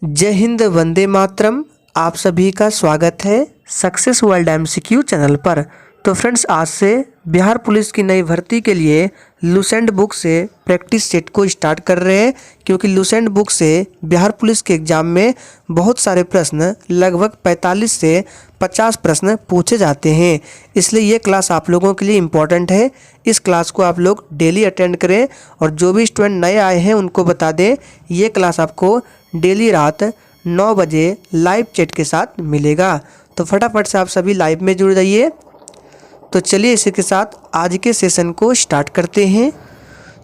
जय हिंद, वंदे मातरम। आप सभी का स्वागत है सक्सेस वर्ल्ड एमसीक्यू चैनल पर। तो फ्रेंड्स, आज से बिहार पुलिस की नई भर्ती के लिए लुसेंट बुक से प्रैक्टिस सेट को स्टार्ट कर रहे हैं, क्योंकि लुसेंट बुक से बिहार पुलिस के एग्ज़ाम में बहुत सारे प्रश्न, लगभग 45 से 50 प्रश्न पूछे जाते हैं। इसलिए ये क्लास आप लोगों के लिए इम्पॉर्टेंट है। इस क्लास को आप लोग डेली अटेंड करें और जो भी स्टूडेंट नए आए हैं उनको बता दें, ये क्लास आपको डेली रात 9 बजे लाइव चैट के साथ मिलेगा। तो फटाफट से आप सभी लाइव में जुड़ जाइए। तो चलिए इसी के साथ आज के सेशन को स्टार्ट करते हैं।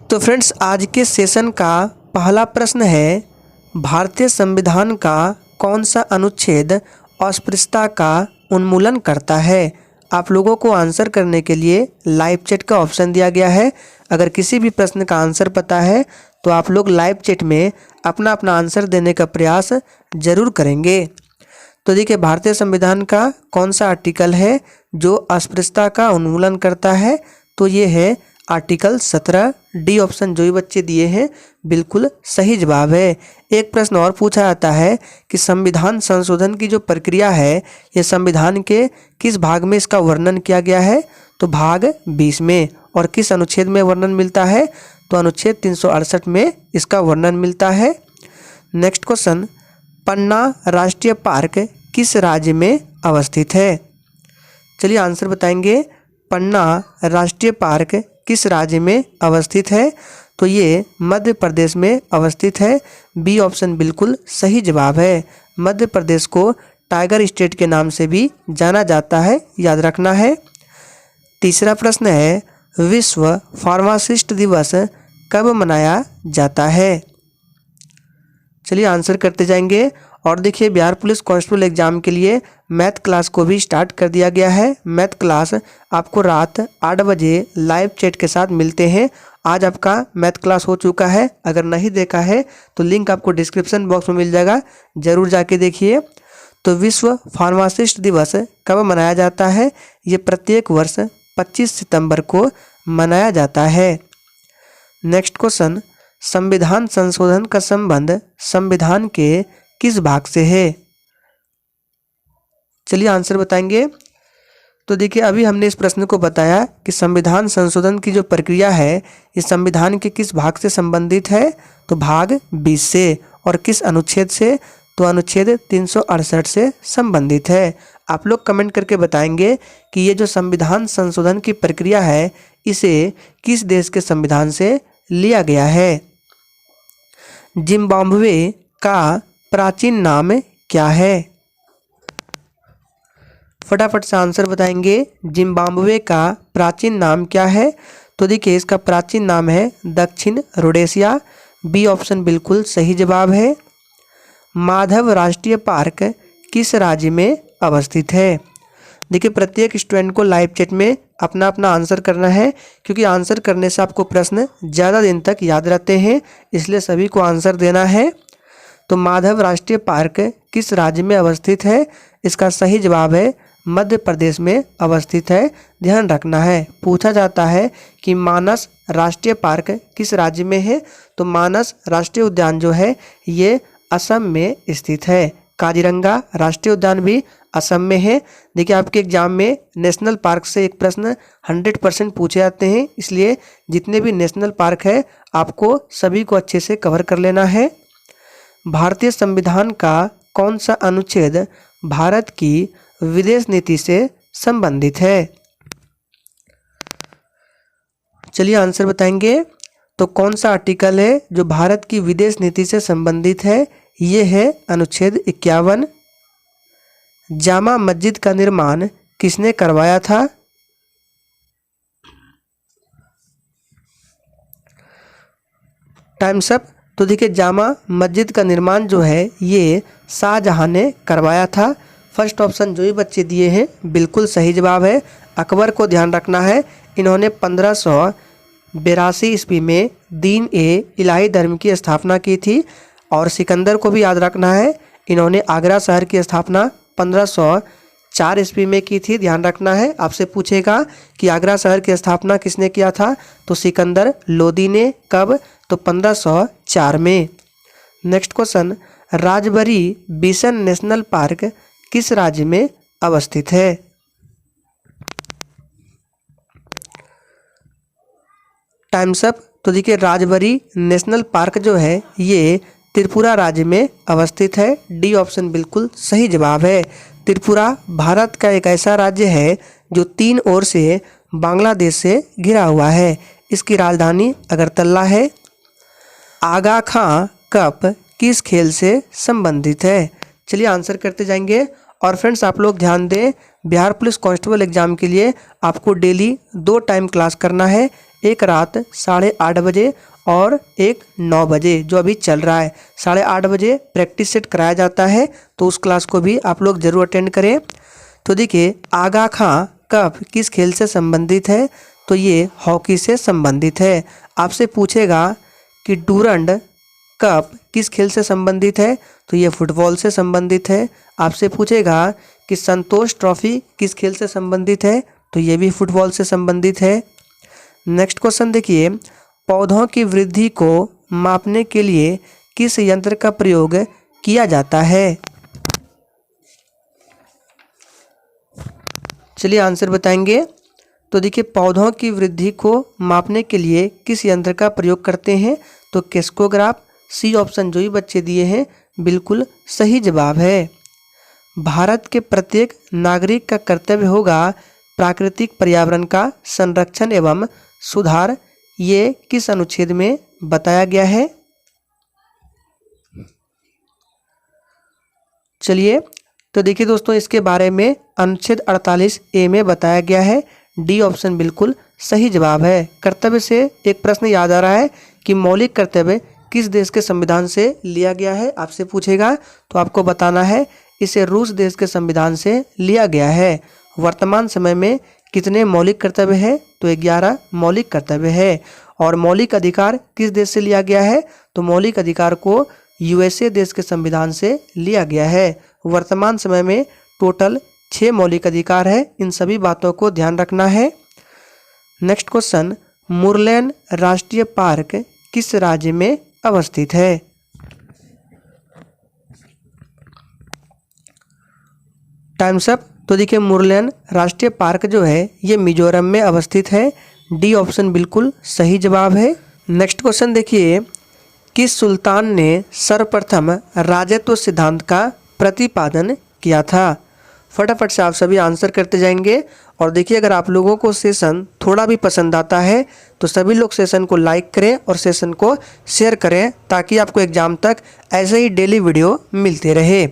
तो फ्रेंड्स, आज के सेशन का पहला प्रश्न है, भारतीय संविधान का कौन सा अनुच्छेद अस्पृश्यता का उन्मूलन करता है? आप लोगों को आंसर करने के लिए लाइव चैट का ऑप्शन दिया गया है। अगर किसी भी प्रश्न का आंसर पता है तो आप लोग लाइव चैट में अपना अपना आंसर देने का प्रयास जरूर करेंगे। तो देखिए, भारतीय संविधान का कौन सा आर्टिकल है जो अस्पृश्यता का उन्मूलन करता है? तो ये है आर्टिकल 17। डी ऑप्शन जो भी बच्चे दिए हैं बिल्कुल सही जवाब है। एक प्रश्न और पूछा जाता है कि संविधान संशोधन की जो प्रक्रिया है, ये संविधान के किस भाग में इसका वर्णन किया गया है? तो भाग 20 में। और किस अनुच्छेद में वर्णन मिलता है? तो अनुच्छेद 368 में इसका वर्णन मिलता है। नेक्स्ट क्वेश्चन, पन्ना राष्ट्रीय पार्क किस राज्य में अवस्थित है? चलिए आंसर बताएंगे। पन्ना राष्ट्रीय पार्क किस राज्य में अवस्थित है? तो ये मध्य प्रदेश में अवस्थित है। बी ऑप्शन बिल्कुल सही जवाब है। मध्य प्रदेश को टाइगर स्टेट के नाम से भी जाना जाता है, याद रखना है। तीसरा प्रश्न है, विश्व फार्मासिस्ट दिवस कब मनाया जाता है? चलिए आंसर करते जाएंगे। और देखिए, बिहार पुलिस कांस्टेबल एग्जाम के लिए मैथ क्लास को भी स्टार्ट कर दिया गया है। मैथ क्लास आपको रात 8 बजे लाइव चैट के साथ मिलते हैं। आज आपका मैथ क्लास हो चुका है। अगर नहीं देखा है तो लिंक आपको डिस्क्रिप्शन बॉक्स में मिल जाएगा, जरूर जाके देखिए। तो विश्व फार्मासिस्ट दिवस कब मनाया जाता है? ये प्रत्येक वर्ष 25 सितंबर को मनाया जाता है। नेक्स्ट क्वेश्चन, संविधान संशोधन का संबंध संविधान के किस भाग से है? चलिए आंसर बताएंगे। तो देखिए, अभी हमने इस प्रश्न को बताया कि संविधान संशोधन की जो प्रक्रिया है ये संविधान के किस भाग से संबंधित है? तो भाग 20 से। और किस अनुच्छेद से? तो अनुच्छेद 368 से संबंधित है। आप लोग कमेंट करके बताएंगे कि ये जो संविधान संशोधन की प्रक्रिया है इसे किस देश के संविधान से लिया गया है? जिम्बाब्वे का प्राचीन नाम क्या है? फटाफट से आंसर बताएंगे। जिम्बाब्वे का प्राचीन नाम क्या है? तो देखिए, इसका प्राचीन नाम है दक्षिण रोडेशिया। बी ऑप्शन बिल्कुल सही जवाब है। माधव राष्ट्रीय पार्क किस राज्य में अवस्थित है? देखिए, प्रत्येक स्टूडेंट को लाइव चैट में अपना अपना आंसर करना है, क्योंकि आंसर करने से आपको प्रश्न ज़्यादा दिन तक याद रहते हैं, इसलिए सभी को आंसर देना है। तो माधव राष्ट्रीय पार्क किस राज्य में अवस्थित है? इसका सही जवाब है मध्य प्रदेश में अवस्थित है। ध्यान रखना है, पूछा जाता है कि मानस राष्ट्रीय पार्क किस राज्य में है? तो मानस राष्ट्रीय उद्यान जो है ये असम में स्थित है। काजीरंगा राष्ट्रीय उद्यान भी असम में है। देखिए, आपके एग्जाम में नेशनल पार्क से एक प्रश्न 100% पूछे जाते हैं, इसलिए जितने भी नेशनल पार्क है आपको सभी को अच्छे से कवर कर लेना है। भारतीय संविधान का कौन सा अनुच्छेद भारत की विदेश नीति से संबंधित है? चलिए आंसर बताएंगे। तो कौन सा आर्टिकल है जो भारत की विदेश नीति से संबंधित है? ये है अनुच्छेद 51। जामा मस्जिद का निर्माण किसने करवाया था? Times up. तो देखिए, जामा मस्जिद का निर्माण जो है ये शाहजहां ने करवाया था। फर्स्ट ऑप्शन जो भी बच्चे दिए हैं बिल्कुल सही जवाब है। अकबर को ध्यान रखना है, इन्होंने 1582 ईस्वी में दीन ए इलाही धर्म की स्थापना की थी। और सिकंदर को भी याद रखना है, इन्होंने आगरा शहर की स्थापना 1504 ईस्वी में की थी। ध्यान रखना है, आपसे पूछेगा कि आगरा शहर की स्थापना किसने किया था? तो सिकंदर लोदी ने। कब? तो 1504 में। Next question, Rajbari bison national park किस राज्य में अवस्थित है? Times up. तो देखिए राजबरी नेशनल पार्क जो है ये त्रिपुरा राज्य में अवस्थित है। डी ऑप्शन बिल्कुल सही जवाब है। त्रिपुरा भारत का एक ऐसा राज्य है जो 3 ओर से बांग्लादेश से घिरा हुआ है। इसकी राजधानी अगरतला है। आगा खां कप किस खेल से संबंधित है? चलिए आंसर करते जाएंगे। और फ्रेंड्स आप लोग ध्यान दें, बिहार पुलिस कांस्टेबल एग्जाम के लिए आपको डेली 2 टाइम क्लास करना है, एक रात 8:30 बजे और एक 9 बजे जो अभी चल रहा है। 8:30 बजे प्रैक्टिस सेट कराया जाता है, तो उस क्लास को भी आप लोग जरूर अटेंड करें। तो देखिए आगा खां कप किस खेल से संबंधित है? तो ये हॉकी से संबंधित है। आपसे पूछेगा कि डूरंड कप किस खेल से संबंधित है? तो ये फुटबॉल से संबंधित है। आपसे पूछेगा कि संतोष ट्रॉफी किस खेल से संबंधित है? तो ये भी फुटबॉल से संबंधित है। नेक्स्ट क्वेश्चन देखिए, पौधों की वृद्धि को मापने के लिए किस यंत्र का प्रयोग किया जाता है? चलिए आंसर बताएंगे। तो देखिए पौधों की वृद्धि को मापने के लिए किस यंत्र का प्रयोग करते हैं? तो केस्कोग्राफ। सी ऑप्शन जो ही बच्चे दिए हैं बिल्कुल सही जवाब है। भारत के प्रत्येक नागरिक का कर्तव्य होगा प्राकृतिक पर्यावरण का संरक्षण एवं सुधार, ये किस अनुच्छेद में बताया गया है? चलिए तो देखिए दोस्तों इसके बारे में अनुच्छेद 48A में बताया गया है। डी ऑप्शन बिल्कुल सही जवाब है। कर्तव्य से एक प्रश्न याद आ रहा है कि मौलिक कर्तव्य किस देश के संविधान से लिया गया है, आपसे पूछेगा तो आपको बताना है इसे रूस देश के संविधान से लिया गया है। वर्तमान समय में कितने मौलिक कर्तव्य है? तो 11 मौलिक कर्तव्य है। और मौलिक अधिकार किस देश से लिया गया है? तो मौलिक अधिकार को यूएसए देश के संविधान से लिया गया है। वर्तमान समय में टोटल 6 मौलिक अधिकार है। इन सभी बातों को ध्यान रखना है। नेक्स्ट क्वेश्चन, मुरलेन राष्ट्रीय पार्क किस राज्य में अवस्थित है? Times up. तो देखिए मुरलेन राष्ट्रीय पार्क जो है ये मिजोरम में अवस्थित है। डी ऑप्शन बिल्कुल सही जवाब है। नेक्स्ट क्वेश्चन देखिए, किस सुल्तान ने सर्वप्रथम राजत्व सिद्धांत का प्रतिपादन किया था? फटाफट से आप सभी आंसर करते जाएंगे। और देखिए अगर आप लोगों को सेशन थोड़ा भी पसंद आता है तो सभी लोग सेशन को लाइक करें और सेशन को शेयर करें ताकि आपको एग्जाम तक ऐसे ही डेली वीडियो मिलते रहे।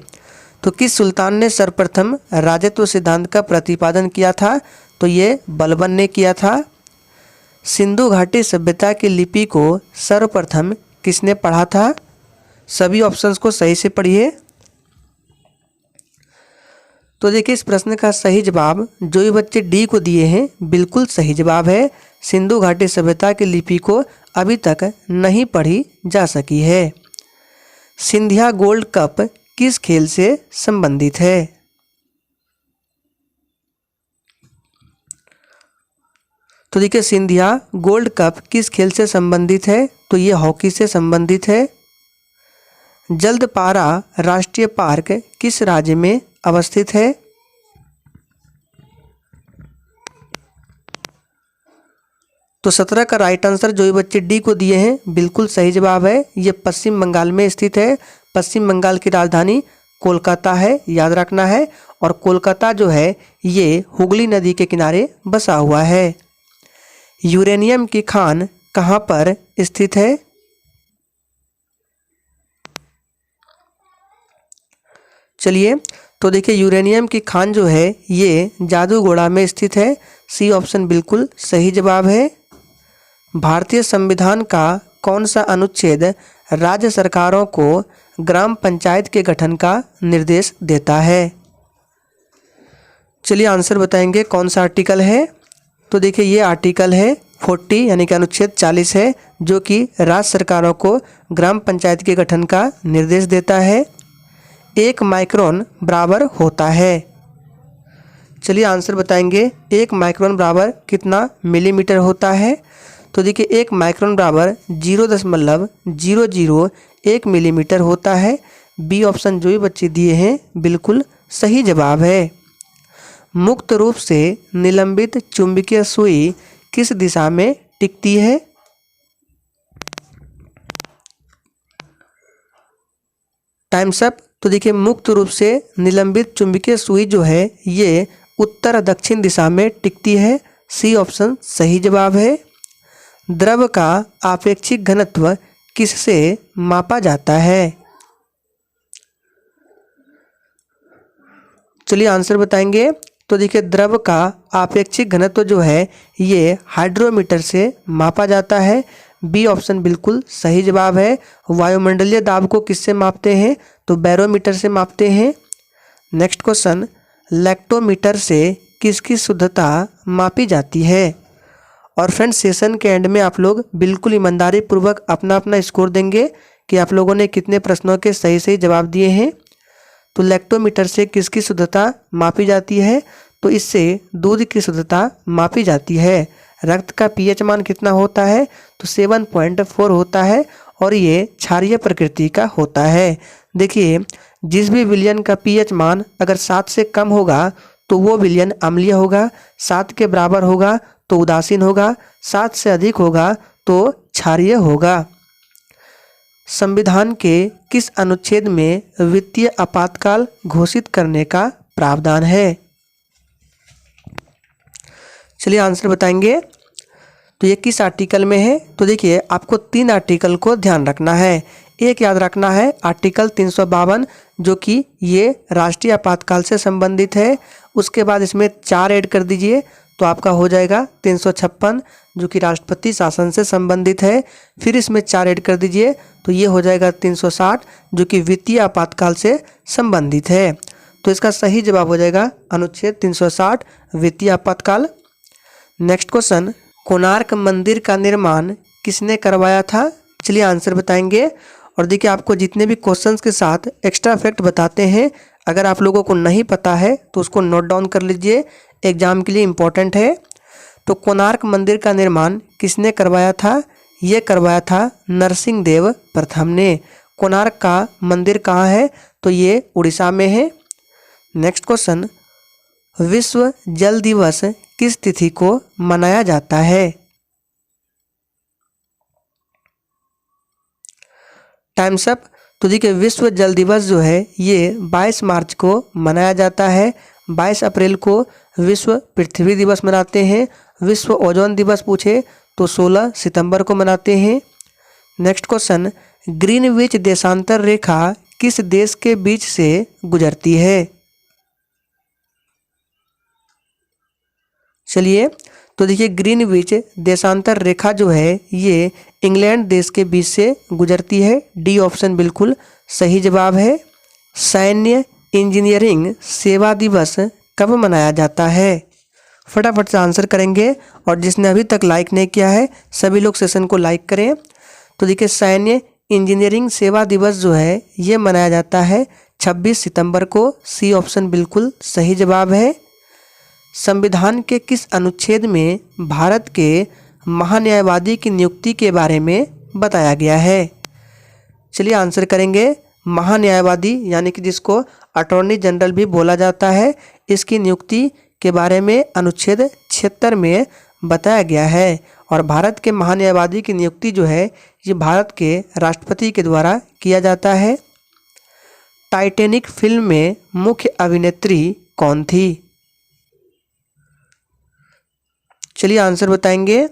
तो किस सुल्तान ने सर्वप्रथम राजत्व सिद्धांत का प्रतिपादन किया था? तो ये बलबन ने किया था। सिंधु घाटी सभ्यता की लिपि को सर्वप्रथम किसने पढ़ा था? सभी ऑप्शंस को सही से पढ़िए। तो देखिए इस प्रश्न का सही जवाब जो ये बच्चे डी को दिए हैं बिल्कुल सही जवाब है। सिंधु घाटी सभ्यता की लिपि को अभी तक नहीं पढ़ी जा सकी है। सिंधिया गोल्ड कप किस खेल से संबंधित है? तो देखिए सिंधिया गोल्ड कप किस खेल से संबंधित है? तो ये हॉकी से संबंधित है। जल्दपारा राष्ट्रीय पार्क किस राज्य में अवस्थित है? तो 17 का राइट आंसर जो ये बच्चे डी को दिए हैं बिल्कुल सही जवाब है। ये पश्चिम बंगाल में स्थित है। पश्चिम बंगाल की राजधानी कोलकाता है, याद रखना है। और कोलकाता जो है ये हुगली नदी के किनारे बसा हुआ है। यूरेनियम की खान कहाँ पर स्थित है? चलिए तो देखिए यूरेनियम की खान जो है ये जादूगोड़ा में स्थित है। सी ऑप्शन बिल्कुल सही जवाब है। भारतीय संविधान का कौन सा अनुच्छेद राज्य सरकारों को ग्राम पंचायत के गठन का निर्देश देता है? चलिए आंसर बताएंगे कौन सा आर्टिकल है। तो देखिए ये आर्टिकल है 40 यानी कि अनुच्छेद 40 है जो कि राज्य सरकारों को ग्राम पंचायत के गठन का निर्देश देता है। 1 माइक्रोन बराबर होता है। चलिए आंसर बताएंगे 1 माइक्रोन बराबर कितना मिलीमीटर होता है? तो देखिए 1 माइक्रोन बराबर 0.001 मिलीमीटर होता है। बी ऑप्शन जो भी बच्चे दिए हैं बिल्कुल सही जवाब है। मुक्त रूप से निलंबित चुंबकीय सुई किस दिशा में टिकती है? Times up. तो देखिए मुक्त रूप से निलंबित चुंबकीय सुई जो है ये उत्तर दक्षिण दिशा में टिकती है। सी ऑप्शन सही जवाब है। द्रव का आपेक्षिक घनत्व किससे मापा जाता है? चलिए आंसर बताएंगे। तो देखिए द्रव का आपेक्षिक घनत्व जो है ये हाइड्रोमीटर से मापा जाता है। बी ऑप्शन बिल्कुल सही जवाब है। वायुमंडलीय दाब को किससे मापते हैं? तो बैरोमीटर से मापते हैं। नेक्स्ट क्वेश्चन, लैक्टोमीटर से किसकी शुद्धता मापी जाती है? और फ्रेंड्स सेशन के एंड में आप लोग बिल्कुल ईमानदारी पूर्वक अपना अपना स्कोर देंगे कि आप लोगों ने कितने प्रश्नों के सही सही जवाब दिए हैं। तो लैक्टोमीटर से किसकी शुद्धता मापी जाती है? तो इससे दूध की शुद्धता मापी जाती है। रक्त का पीएच मान कितना होता है? तो 7.4 होता है और ये क्षारीय प्रकृति का होता है। देखिए जिस भी विलयन का पीएच मान अगर 7 से कम होगा तो वो विलयन अम्लीय होगा, 7 के बराबर होगा तो उदासीन होगा, 7 से अधिक होगा तो क्षारीय होगा। संविधान के किस अनुच्छेद में वित्तीय आपातकाल घोषित करने का प्रावधान है? चलिए आंसर बताएंगे। तो ये किस आर्टिकल में है? तो देखिए आपको 3 आर्टिकल को ध्यान रखना है। एक याद रखना है आर्टिकल 352 जो कि ये राष्ट्रीय आपातकाल से संबंधित है। उसके बाद इसमें 4 ऐड कर दीजिए तो आपका हो जाएगा 356 जो कि राष्ट्रपति शासन से संबंधित है। फिर इसमें 4 ऐड कर दीजिए तो ये हो जाएगा 360 जो कि वित्तीय आपातकाल से संबंधित है। तो इसका सही जवाब हो जाएगा अनुच्छेद 360 वित्तीय आपातकाल। नेक्स्ट क्वेश्चन, कोणार्क मंदिर का निर्माण किसने करवाया था? चलिए आंसर बताएंगे। और देखिए आपको जितने भी क्वेश्चंस के साथ एक्स्ट्रा फैक्ट बताते हैं अगर आप लोगों को नहीं पता है तो उसको नोट डाउन कर लीजिए, एग्जाम के लिए इम्पोर्टेंट है। तो कोणार्क मंदिर का निर्माण किसने करवाया था? ये करवाया था नरसिंह देव प्रथम ने। कोणार्क का मंदिर कहाँ है? तो ये उड़ीसा में है। नेक्स्ट क्वेश्चन, विश्व जल दिवस किस तिथि को मनाया जाता है? Times up. तो देखिए विश्व जल दिवस जो है ये 22 मार्च को मनाया जाता है। 22 अप्रैल को विश्व पृथ्वी दिवस मनाते हैं। विश्व ओजोन दिवस पूछे तो 16 सितंबर को मनाते हैं। नेक्स्ट क्वेश्चन, ग्रीनविच देशांतर रेखा किस देश के बीच से गुजरती है? चलिए तो देखिए ग्रीनविच देशांतर रेखा जो है ये इंग्लैंड देश के बीच से गुजरती है। डी ऑप्शन बिल्कुल सही जवाब है। सैन्य इंजीनियरिंग सेवा दिवस कब मनाया जाता है? फटाफट से आंसर करेंगे और जिसने अभी तक लाइक नहीं किया है सभी लोग सेशन को लाइक करें। तो देखिए सैन्य इंजीनियरिंग सेवा दिवस जो है ये मनाया जाता है 26 सितंबर को। सी ऑप्शन बिल्कुल सही जवाब है। संविधान के किस अनुच्छेद में भारत के महान्यायवादी की नियुक्ति के बारे में बताया गया है? चलिए आंसर करेंगे। महान्यायवादी यानी कि जिसको अटॉर्नी जनरल भी बोला जाता है, इसकी नियुक्ति के बारे में अनुच्छेद 76 में बताया गया है। और भारत के महान्यायवादी की नियुक्ति जो है ये भारत के राष्ट्रपति के द्वारा किया जाता है। टाइटैनिक फिल्म में मुख्य अभिनेत्री कौन थी? चलिए आंसर बताएंगे।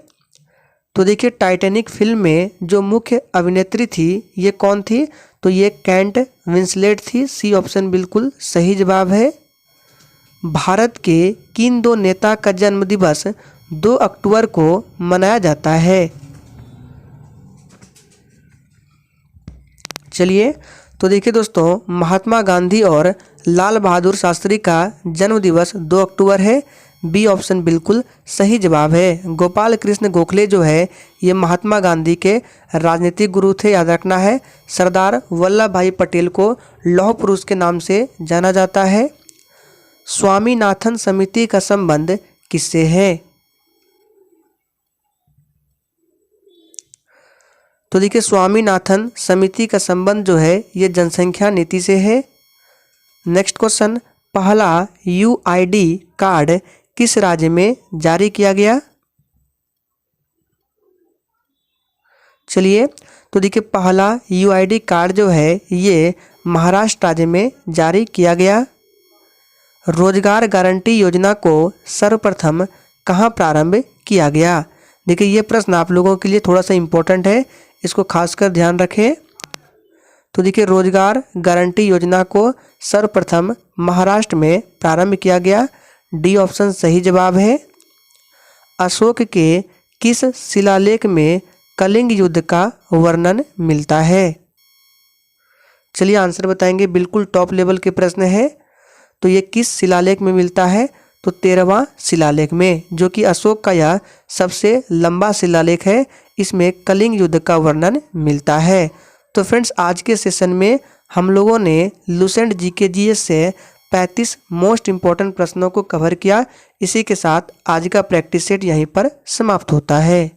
तो देखिए टाइटैनिक फिल्म में जो मुख्य अभिनेत्री थी ये कौन थी? तो ये केट विंसलेट थी। सी ऑप्शन बिल्कुल सही जवाब है। भारत के किन 2 नेता का जन्म दिवस 2 अक्टूबर को मनाया जाता है? चलिए तो देखिए दोस्तों महात्मा गांधी और लाल बहादुर शास्त्री का जन्म दिवस 2 अक्टूबर है। बी ऑप्शन बिल्कुल सही जवाब है। गोपाल कृष्ण गोखले जो है ये महात्मा गांधी के राजनीतिक गुरु थे, याद रखना है। सरदार वल्लभ भाई पटेल को लौह पुरुष के नाम से जाना जाता है। स्वामीनाथन समिति का संबंध किससे है? तो देखिए स्वामीनाथन समिति का संबंध जो है ये जनसंख्या नीति से है। नेक्स्ट क्वेश्चन, पहला यूआईडी कार्ड किस राज्य में जारी किया गया? चलिए, तो देखिए पहला यूआईडी कार्ड जो है ये महाराष्ट्र राज्य में जारी किया गया। रोजगार गारंटी योजना को सर्वप्रथम कहाँ प्रारंभ किया गया? देखिए ये प्रश्न आप लोगों के लिए थोड़ा सा इम्पोर्टेंट है, इसको खासकर ध्यान रखें। तो देखिए रोजगार गारंटी योजना को सर्वप्रथम महाराष्ट्र में प्रारंभ किया गया। डी ऑप्शन सही जवाब है। अशोक के किस शिलालेख में कलिंग युद्ध का वर्णन मिलता है? चलिए आंसर बताएंगे, बिल्कुल टॉप लेवल के प्रश्न है। तो ये किस शिलालेख में मिलता है? तो 13वां शिलालेख में, जो कि अशोक का यह सबसे लंबा शिलालेख है। इसमें कलिंग युद्ध का वर्णन मिलता है। तो फ्रेंड्स आज के सेशन में हम लोगों ने लुसेंट जीके जीएस से 35 मोस्ट इम्पॉर्टेंट प्रश्नों को कवर किया। इसी के साथ आज का प्रैक्टिस सेट यहीं पर समाप्त होता है।